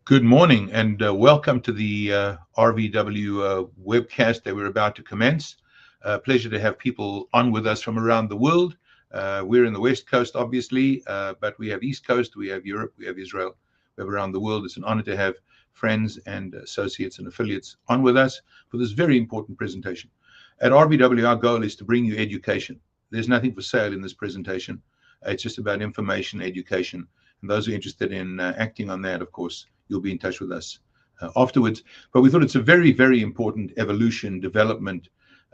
Good morning and welcome to the RVW webcast that we're about to commence. Pleasure to have people on with us from around the world. We're in the West Coast, obviously, but we have East Coast, we have Europe, we have Israel, we have around the world. It's an honor to have friends and associates and affiliates on with us for this very important presentation. At RVW, our goal is to bring you education. There's nothing for sale in this presentation. It's just about information, education. And those who are interested in acting on that, of course, you'll be in touch with us afterwards. But we thought it's a very, very important evolution, development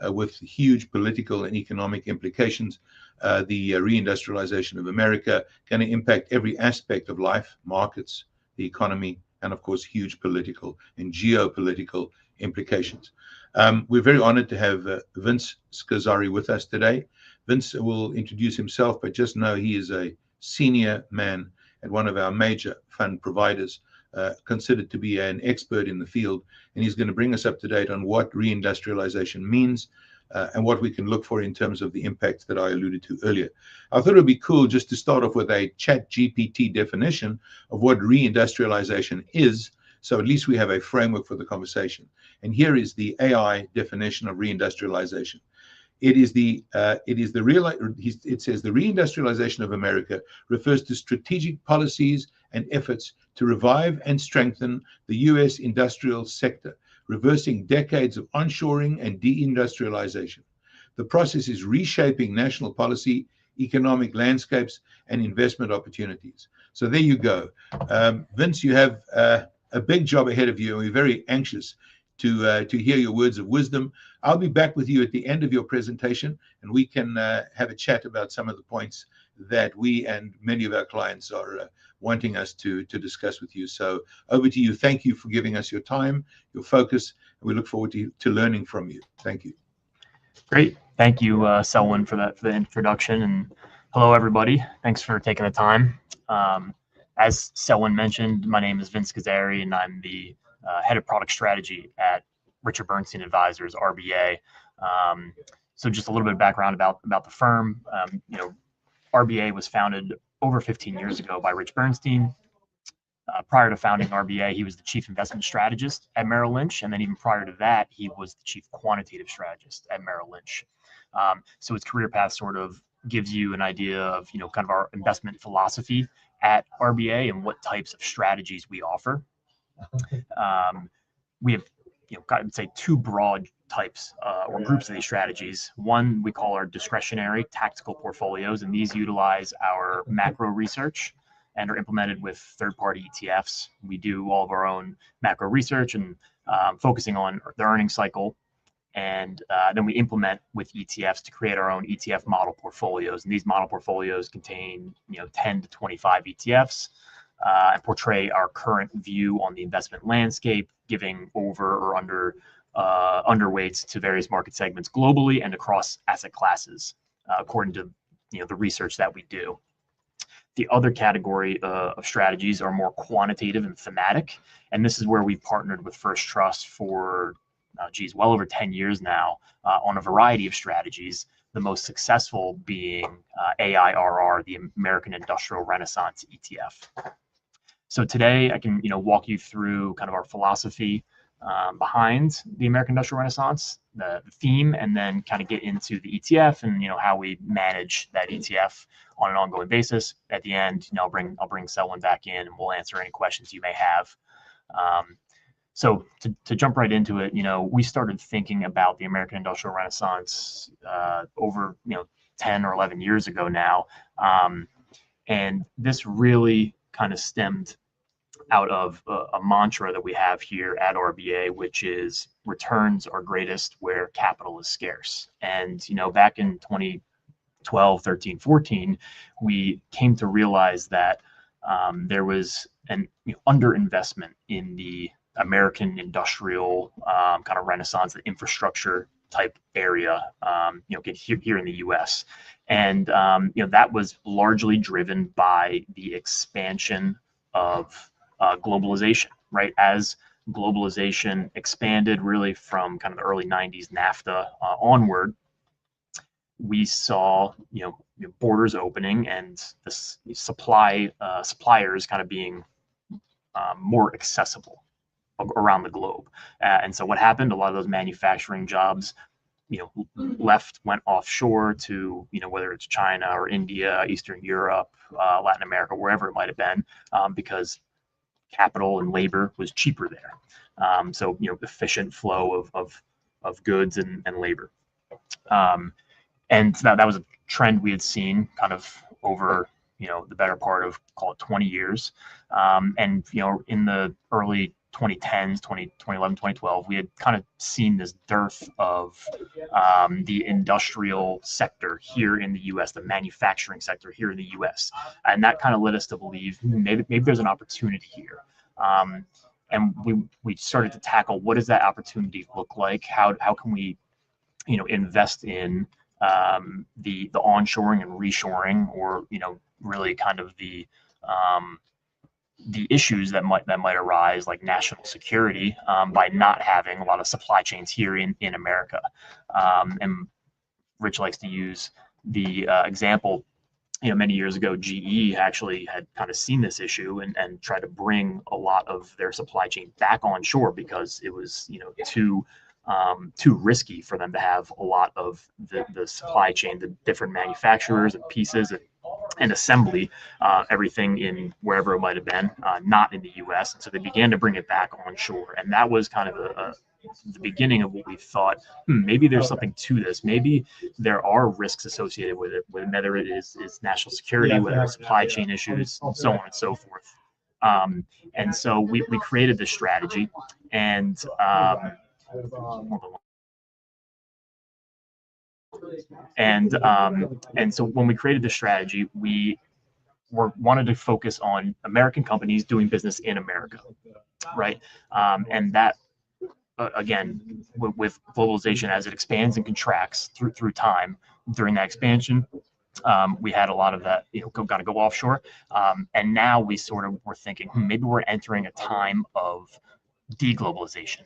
with huge political and economic implications. The reindustrialization of America going to impact every aspect of life, markets, the economy, and of course, huge political and geopolitical implications. We're very honored to have Vince Scozzari with us today. Vince will introduce himself, but just know he is a senior man at one of our major fund providers, considered to be an expert in the field, and he's going to bring us up to date on what reindustrialization means and what we can look for in terms of the impacts that I alluded to earlier. I thought it would be cool just to start off with a chat GPT definition of what reindustrialization is, so at least we have a framework for the conversation. And here is the AI definition of reindustrialization. It says the reindustrialization of America refers to strategic policies and efforts to revive and strengthen the U.S. industrial sector, reversing decades of onshoring and deindustrialization. The process is reshaping national policy, economic landscapes, and investment opportunities. So there you go. Vince, you have a big job ahead of you, and we're very anxious to hear your words of wisdom. I'll be back with you at the end of your presentation, and we can have a chat about some of the points that we and many of our clients are wanting us to discuss with you. So over to you. Thank you for giving us your time, your focus, and we look forward to learning from you. Thank you. Great. Thank you, Selwyn, for the introduction, and hello, everybody. Thanks for taking the time. As Selwyn mentioned, my name is Vince Scozzari, and I'm the head of product strategy at Richard Bernstein Advisors, RBA. So just a little bit of background about the firm. RBA was founded over 15 years ago by Rich Bernstein. Prior to founding RBA, he was the chief investment strategist at Merrill Lynch, and then even prior to that, he was the chief quantitative strategist at Merrill Lynch. So his career path sort of gives you an idea of kind of our investment philosophy at RBA and what types of strategies we offer. We have, I'd say two broad types or groups of these strategies. One we call our discretionary tactical portfolios, and these utilize our macro research and are implemented with third-party ETFs. We do all of our own macro research and focusing on the earnings cycle, and then we implement with ETFs to create our own ETF model portfolios. And these model portfolios contain 10 to 25 ETFs. And portray our current view on the investment landscape, giving over or underweights to various market segments globally and across asset classes, according to the research that we do. The other category of strategies are more quantitative and thematic, and this is where we've partnered with First Trust for well over 10 years now on a variety of strategies. The most successful being AIRR, the American Industrial Renaissance ETF. So today I can walk you through kind of our philosophy behind the American Industrial Renaissance, the theme, and then kind of get into the ETF and how we manage that ETF on an ongoing basis. At the end, I'll bring Selwyn back in and we'll answer any questions you may have. So to jump right into it, we started thinking about the American Industrial Renaissance over 10 or 11 years ago now, and this really kind of stemmed out of a mantra that we have here at RBA, which is returns are greatest where capital is scarce. And back in 2012, 13, 14, we came to realize that there was an underinvestment in the American industrial kind of renaissance, the infrastructure type area, here in the U.S. And that was largely driven by the expansion of globalization, right? As globalization expanded really from kind of the early 90s NAFTA onward, we saw borders opening and the suppliers kind of being more accessible around the globe. And so what happened? A lot of those manufacturing jobs, went offshore to, whether it's China or India, Eastern Europe, Latin America, wherever it might have been, because capital and labor was cheaper there. So, efficient flow of goods and labor. And that was a trend we had seen kind of over, the better part of, call it 20 years. And, in the early 2010s, 2011, 2012, we had kind of seen this dearth of the industrial sector here in the U.S., the manufacturing sector here in the U.S. And that kind of led us to believe maybe there's an opportunity here. And we started to tackle, what does that opportunity look like? How can we, invest in the onshoring and reshoring, or, really kind of the issues that might arise, like national security, by not having a lot of supply chains here in America. And Rich likes to use the example, many years ago, GE actually had kind of seen this issue and tried to bring a lot of their supply chain back onshore because it was, too risky for them to have a lot of the supply chain, the different manufacturers and pieces and assembly, everything in wherever it might have been, not in the U.S. And so they began to bring it back onshore. And that was kind of the beginning of what we thought, maybe there's something to this. Maybe there are risks associated with it, whether it is national security, whether it's supply chain issues, so on and so forth. And so we created this strategy, and and so when we created the strategy, we wanted to focus on American companies doing business in America, right? And that, again, with globalization, as it expands and contracts through time, during that expansion, we had a lot of that, got to go offshore. And now we sort of were thinking, maybe we're entering a time of deglobalization,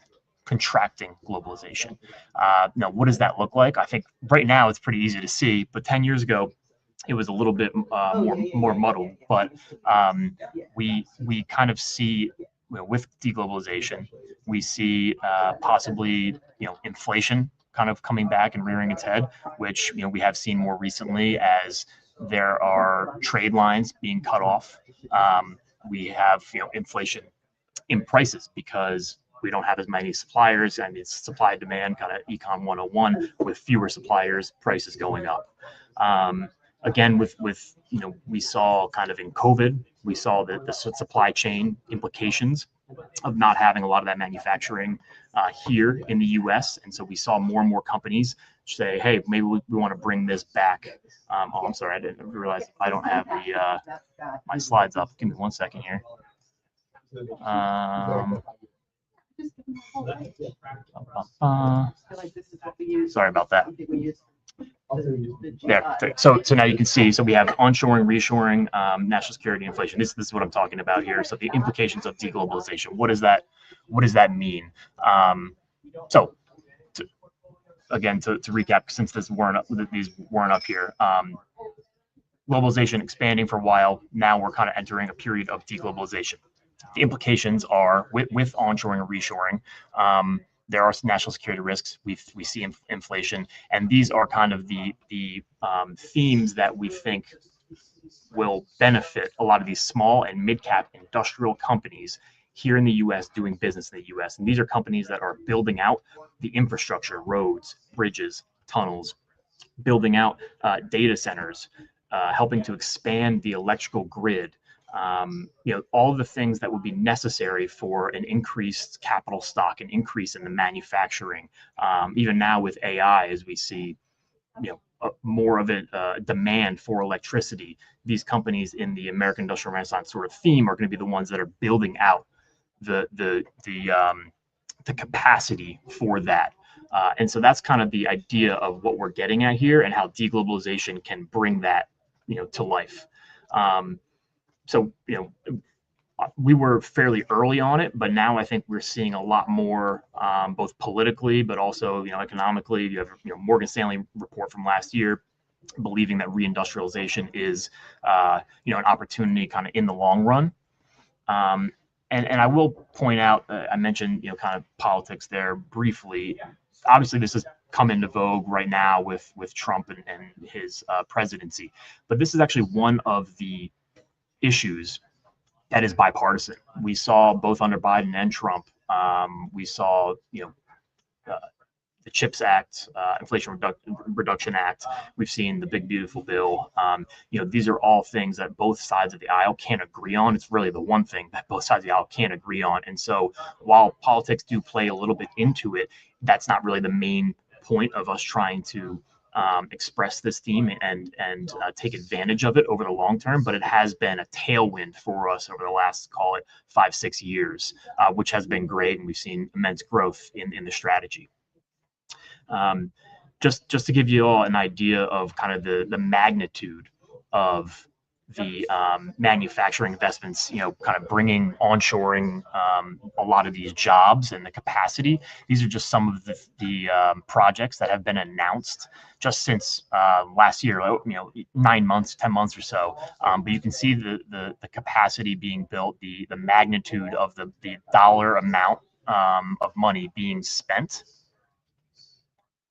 contracting globalization. Now, what does that look like? I think right now it's pretty easy to see, but 10 years ago, it was a little bit more muddled. But we kind of see, with deglobalization, we see possibly, inflation kind of coming back and rearing its head, which, we have seen more recently as there are trade lines being cut off. We have, inflation in prices because we don't have as many suppliers, and it's supply demand, kind of econ 101, with fewer suppliers, prices going up. Again, with we saw kind of in COVID, we saw the supply chain implications of not having a lot of that manufacturing here in the U.S. And so we saw more and more companies say, hey, maybe we want to bring this back. Oh, I'm sorry, I didn't realize I don't have my slides up. Give me 1 second here. Sorry about that. There. So now you can see, so we have onshoring, reshoring, national security, inflation. This is what I'm talking about here. So the implications of deglobalization. What does that mean? So again, to recap, since these weren't up here, globalization expanding for a while. Now we're kind of entering a period of deglobalization. The implications are with onshoring and reshoring. There are some national security risks. We see inflation, and these are kind of the themes that we think will benefit a lot of these small and mid-cap industrial companies here in the U.S. doing business in the U.S. And these are companies that are building out the infrastructure, roads, bridges, tunnels, building out data centers, helping to expand the electrical grid. All of the things that would be necessary for an increased capital stock, an increase in the manufacturing. Even now with AI, as we see, more of a demand for electricity, these companies in the American Industrial Renaissance sort of theme are going to be the ones that are building out the capacity for that. And so that's kind of the idea of what we're getting at here, and how deglobalization can bring that, to life. So, we were fairly early on it, but now I think we're seeing a lot more, both politically, but also, economically. You have, Morgan Stanley report from last year, believing that reindustrialization is, an opportunity kind of in the long run. And I will point out, I mentioned, kind of politics there briefly. Obviously, this has come into vogue right now with Trump and his presidency, but this is actually one of the issues that is bipartisan. We saw both under Biden and Trump. We saw, the CHIPS Act, Inflation Reduction Act. We've seen the Big Beautiful Bill. These are all things that both sides of the aisle can't agree on. It's really the one thing that both sides of the aisle can't agree on. And so while politics do play a little bit into it, that's not really the main point of us trying to express this theme and take advantage of it over the long term. But it has been a tailwind for us over the last, call it 5-6 years, which has been great. And we've seen immense growth in the strategy. Just to give you all an idea of kind of the magnitude of the manufacturing investments, kind of bringing onshoring a lot of these jobs and the capacity. These are just some of the projects that have been announced just since last year, 9 months, 10 months or so. But you can see the capacity being built, the magnitude of the dollar amount of money being spent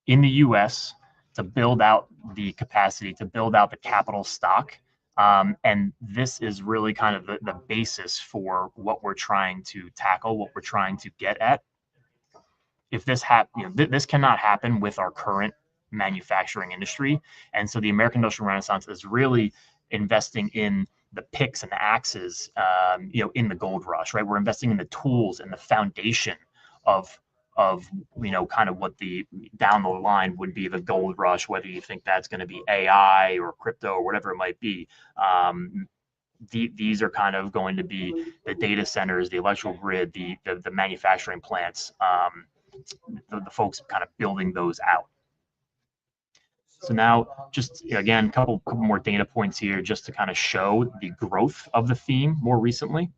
in the U.S. to build out the capacity, to build out the capital stock. And this is really kind of the basis for what we're trying to tackle, what we're trying to get at. If this this cannot happen with our current manufacturing industry. And so the American Industrial Renaissance is really investing in the picks and the axes, in the gold rush, right? We're investing in the tools and the foundation of kind of what the down the line would be the gold rush, whether you think that's going to be AI or crypto or whatever it might be. These are kind of going to be the data centers, the electrical grid, the manufacturing plants, the folks kind of building those out. So now, just again, a couple more data points here, just to kind of show the growth of the theme more recently.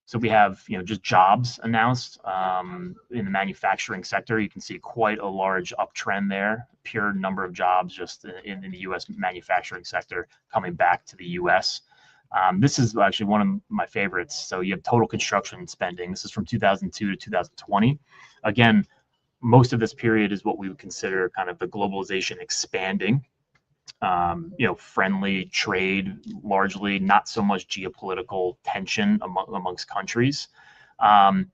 So we have, just jobs announced in the manufacturing sector. You can see quite a large uptrend there, pure number of jobs just in the U.S. manufacturing sector coming back to the U.S. This is actually one of my favorites. So you have total construction spending. This is from 2002 to 2020. Again, most of this period is what we would consider kind of the globalization expanding. Friendly trade, largely not so much geopolitical tension amongst countries. And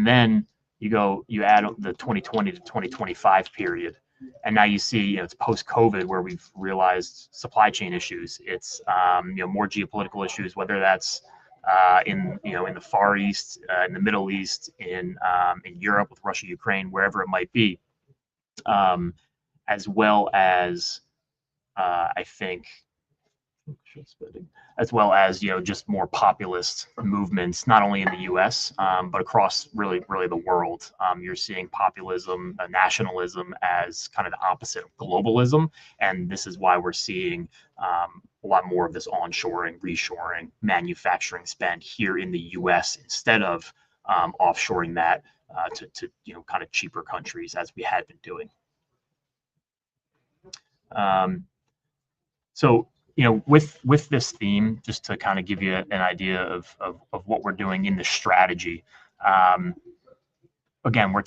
then you add the 2020 to 2025 period. And now you see, it's post-COVID where we've realized supply chain issues. It's, more geopolitical issues, whether that's in the Far East, in the Middle East, in Europe with Russia, Ukraine, wherever it might be, as well as I think, as well as just more populist movements, not only in the U.S. But across really the world. You're seeing populism, nationalism as kind of the opposite of globalism, and this is why we're seeing a lot more of this onshoring, reshoring, manufacturing spend here in the U.S. instead of offshoring that to kind of cheaper countries as we had been doing. So, with this theme, just to kind of give you an idea of what we're doing in the strategy, again, we're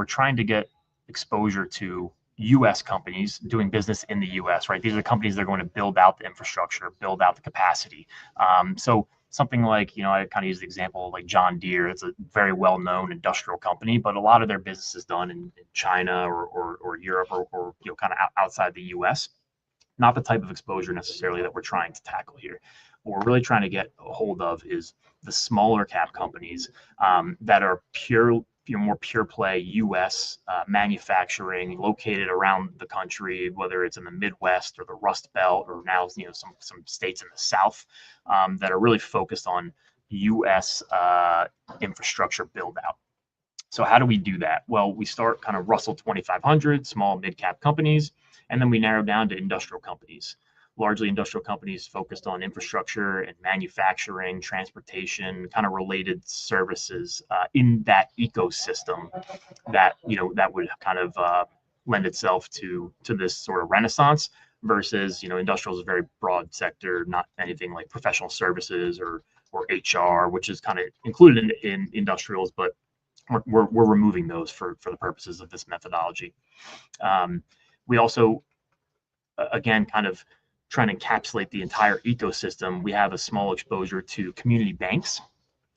trying to get exposure to U.S. companies doing business in the U.S., right? These are companies that are going to build out the infrastructure, build out the capacity. So something like, I kind of use the example like John Deere. It's a very well-known industrial company, but a lot of their business is done in China or Europe or kind of outside the U.S. Not the type of exposure necessarily that we're trying to tackle here. What we're really trying to get a hold of is the smaller cap companies that are more pure play U.S. Manufacturing, located around the country, whether it's in the Midwest or the Rust Belt, or now some states in the South that are really focused on U.S. infrastructure build out. So how do we do that? Well, we start kind of Russell 2500, small mid cap companies, and then we narrow down to industrial companies. Largely industrial companies focused on infrastructure and manufacturing, transportation, kind of related services in that ecosystem that would kind of lend itself to this sort of renaissance. versus, industrial is a very broad sector, not anything like professional services or HR, which is kind of included in industrials, but we're removing those for the purposes of this methodology. We also, again, kind of trying to encapsulate the entire ecosystem. We have a small exposure to community banks.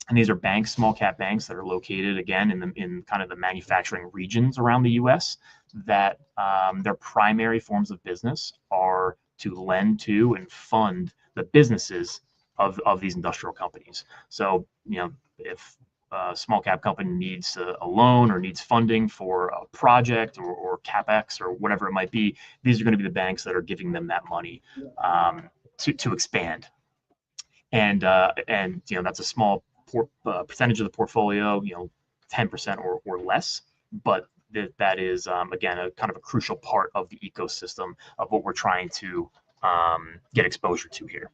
And these are banks, small cap banks that are located, again, in kind of the manufacturing regions around the U.S. that their primary forms of business are to lend to and fund the businesses of these industrial companies. So, if a small cap company needs a loan or needs funding for a project or CapEx or whatever it might be, these are going to be the banks that are giving them that money to expand. And that's a small percentage of the portfolio, 10% or less, but that is again a kind of a crucial part of the ecosystem of what we're trying to get exposure to here.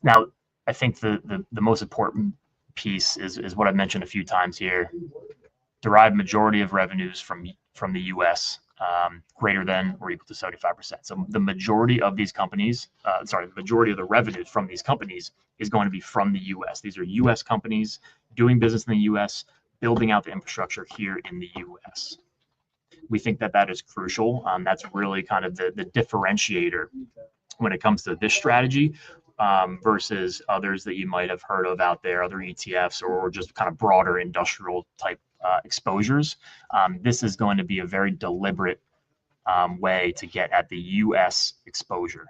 Now, I think the most important piece is what I've mentioned a few times here: derive majority of revenues from the U.S. Greater than or equal to 75%. So the majority of these companies, the majority of the revenues from these companies is going to be from the U.S. These are U.S. companies doing business in the U.S., building out the infrastructure here in the U.S. We think that is crucial. That's really kind of the differentiator when it comes to this strategy versus others that you might have heard of out there, other ETFs or just kind of broader industrial type exposures. This is going to be a very deliberate way to get at the U.S. exposure.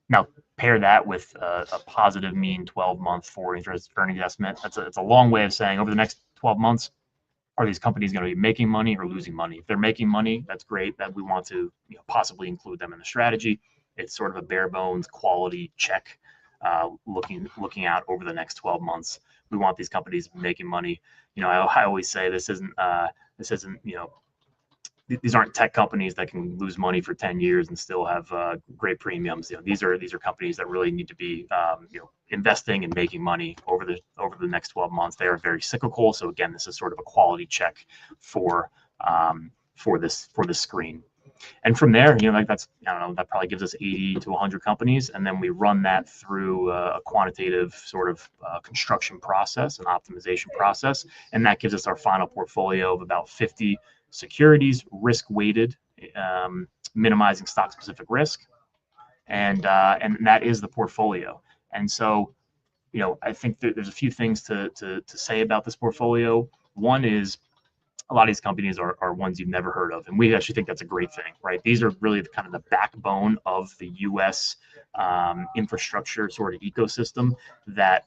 Now, pair that with a positive mean 12-month forward interest earnings estimate. It's a long way of saying over the next 12 months, are these companies going to be making money or losing money? If they're making money, that's great. That we want to possibly include them in the strategy. It's sort of a bare bones quality check, looking out over the next 12 months. We want these companies making money. I always say this isn't these aren't tech companies that can lose money for 10 years and still have great premiums. These are companies that really need to be investing and making money over the next 12 months. They are very cyclical. So again, this is sort of a quality check for this screen. And from there, that's, I don't know, that probably gives us 80 to 100 companies. And then we run that through a quantitative sort of construction process, an optimization process. And that gives us our final portfolio of about 50 securities, risk weighted, minimizing stock specific risk. And that is the portfolio. And so, I think that there's a few things to say about this portfolio. One is, a lot of these companies are ones you've never heard of. And we actually think that's a great thing, right? These are really kind of the backbone of the U.S. Infrastructure sort of ecosystem that,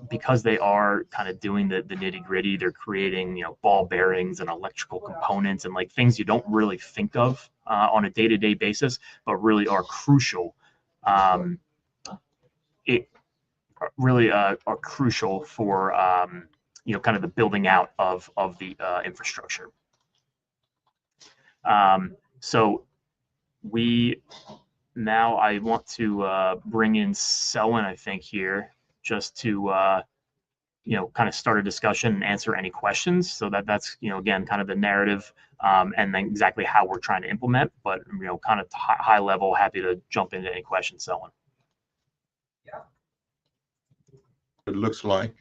because they are kind of doing the nitty gritty, they're creating, ball bearings and electrical components and like things you don't really think of on a day-to-day basis, but really are crucial. It really are crucial for, kind of the building out of the infrastructure. So I want to bring in Selwyn, I think, here just to, kind of start a discussion and answer any questions. So that's, again, kind of the narrative and then exactly how we're trying to implement, but, kind of high level, happy to jump into any questions, Selwyn. It looks like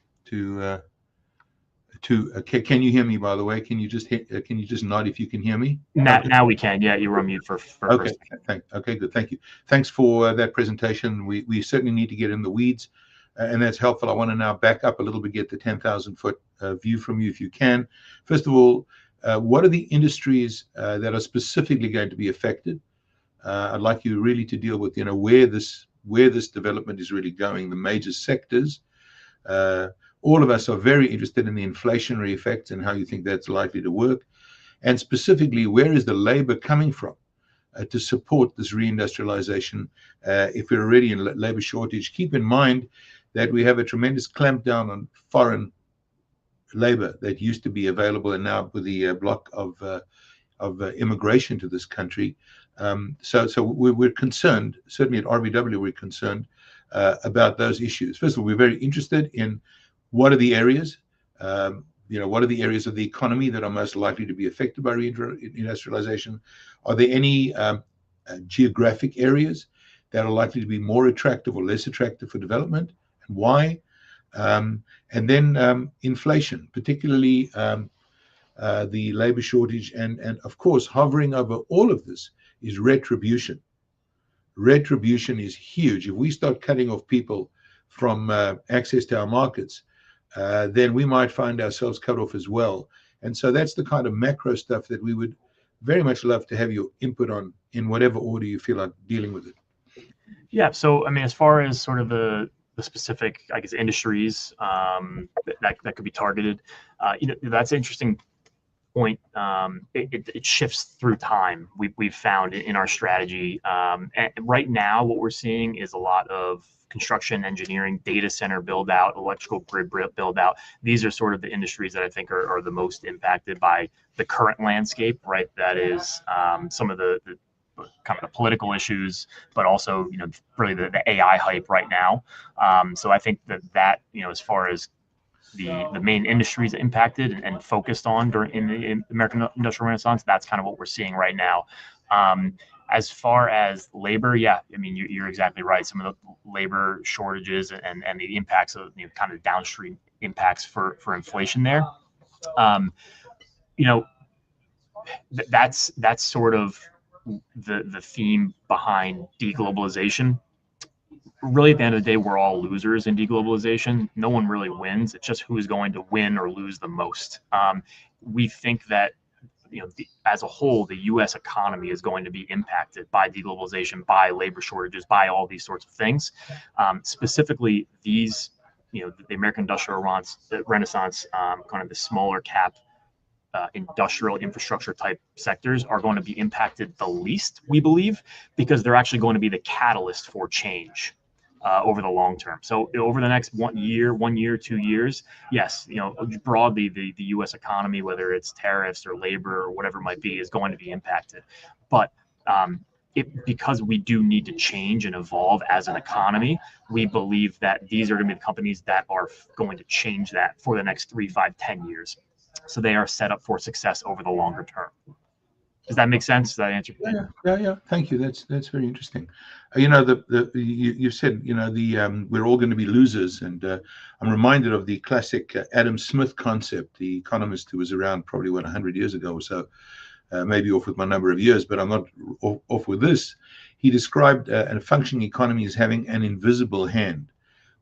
can you hear me, by the way? Can you just nod if you can hear me? Now we can. Yeah, you were on mute for okay. Okay, good. Thank you. Thanks for that presentation. We certainly need to get in the weeds, and that's helpful. I want to now back up a little bit, get the 10,000-foot view from you if you can. First of all, what are the industries that are specifically going to be affected? I'd like you really to deal with where this development is really going, the major sectors. All of us are very interested in the inflationary effects and how you think that's likely to work. And specifically, where is the labor coming from to support this reindustrialization if we're already in labor shortage? Keep in mind that we have a tremendous clampdown on foreign labor that used to be available, and now with the block of immigration to this country. So we're concerned, certainly at RVW, we're concerned about those issues. First of all, we're very interested in what are the areas, what are the areas of the economy that are most likely to be affected by reindustrialization? Are there any geographic areas that are likely to be more attractive or less attractive for development, and why? And then inflation, particularly the labor shortage, and of course, hovering over all of this is retribution. Retribution is huge. If we start cutting off people from access to our markets, then we might find ourselves cut off as well. And so that's the kind of macro stuff that we would very much love to have your input on in whatever order you feel like dealing with it. Yeah. So, I mean, as far as sort of the specific, I guess, industries that could be targeted, that's an interesting point. It shifts through time. We've found in our strategy. And right now, what we're seeing is a lot of construction, engineering, data center build out, electrical grid build out. These are sort of the industries that I think are the most impacted by the current landscape, right? That is some of the kind of the political issues, but also, really the AI hype right now. So I think that as far as the main industries impacted and focused on in the American Industrial Renaissance, that's kind of what we're seeing right now. As far as labor, yeah, I mean, you're exactly right. Some of the labor shortages and the impacts of kind of downstream impacts for inflation there. That's sort of the theme behind deglobalization. Really, at the end of the day, we're all losers in deglobalization. No one really wins. It's just who's going to win or lose the most. We think that as a whole, the U.S. economy is going to be impacted by deglobalization, by labor shortages, by all these sorts of things. Specifically, these, the American Industrial Renaissance, kind of the smaller cap industrial infrastructure type sectors are going to be impacted the least, we believe, because they're actually going to be the catalyst for change over the long term. So over the next 1 year, 2 years, yes, broadly the U.S. economy, whether it's tariffs or labor or whatever it might be, is going to be impacted. But because we do need to change and evolve as an economy, we believe that these are going to be the companies that are going to change that for the next 3, 5, 10 years. So they are set up for success over the longer term. Does that make sense? Does that answer? Yeah. Thank you. That's very interesting. You said we're all going to be losers, and I'm reminded of the classic Adam Smith concept, the economist who was around probably 100 years ago or so. Maybe off with my number of years, but I'm not off with this. He described a functioning economy as having an invisible hand,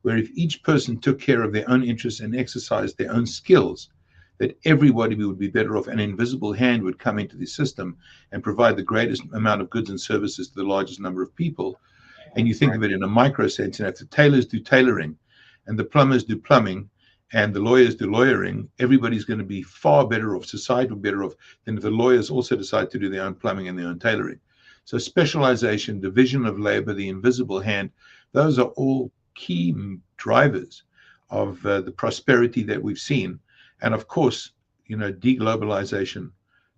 where if each person took care of their own interests and exercised their own skills, that everybody would be better off. An invisible hand would come into the system and provide the greatest amount of goods and services to the largest number of people. And you think of it in a micro sense, and if the tailors do tailoring and the plumbers do plumbing and the lawyers do lawyering, everybody's going to be far better off, society will be better off than if the lawyers also decide to do their own plumbing and their own tailoring. So specialization, division of labor, the invisible hand, those are all key drivers of the prosperity that we've seen. And of course, deglobalization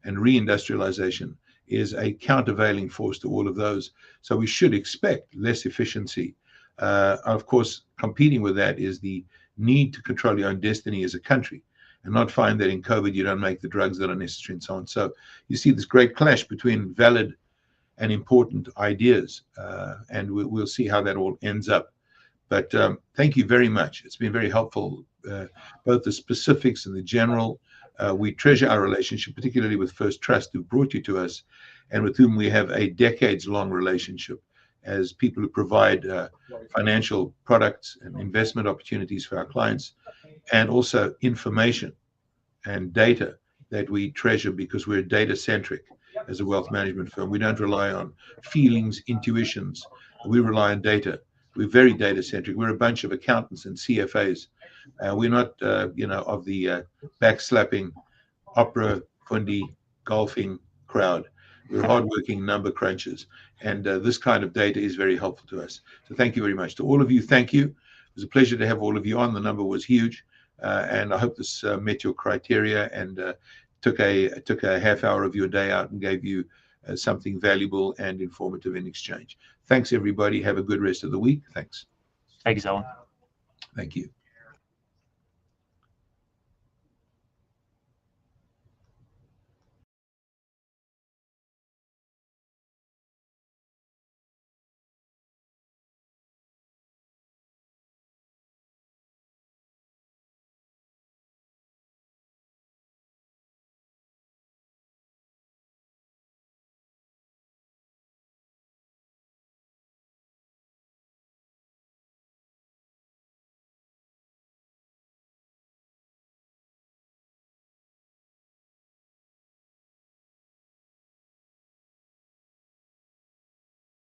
and reindustrialization is a countervailing force to all of those. So we should expect less efficiency. Of course, competing with that is the need to control your own destiny as a country and not find that in COVID you don't make the drugs that are necessary and so on. So you see this great clash between valid and important ideas, and we'll see how that all ends up. But thank you very much. It's been very helpful, both the specifics and the general. We treasure our relationship, particularly with First Trust, who brought you to us, and with whom we have a decades-long relationship as people who provide financial products and investment opportunities for our clients, and also information and data that we treasure because we're data-centric as a wealth management firm. We don't rely on feelings, intuitions. We rely on data. We're very data-centric. We're a bunch of accountants and CFAs. We're not, of the backslapping, opera, fundi, golfing crowd. We're hardworking number crunchers. And this kind of data is very helpful to us. So thank you very much. To all of you, thank you. It was a pleasure to have all of you on. The number was huge. And I hope this met your criteria and took a half hour of your day out and gave you something valuable and informative in exchange. Thanks, everybody. Have a good rest of the week. Thanks. Thanks, Owen. Thank you.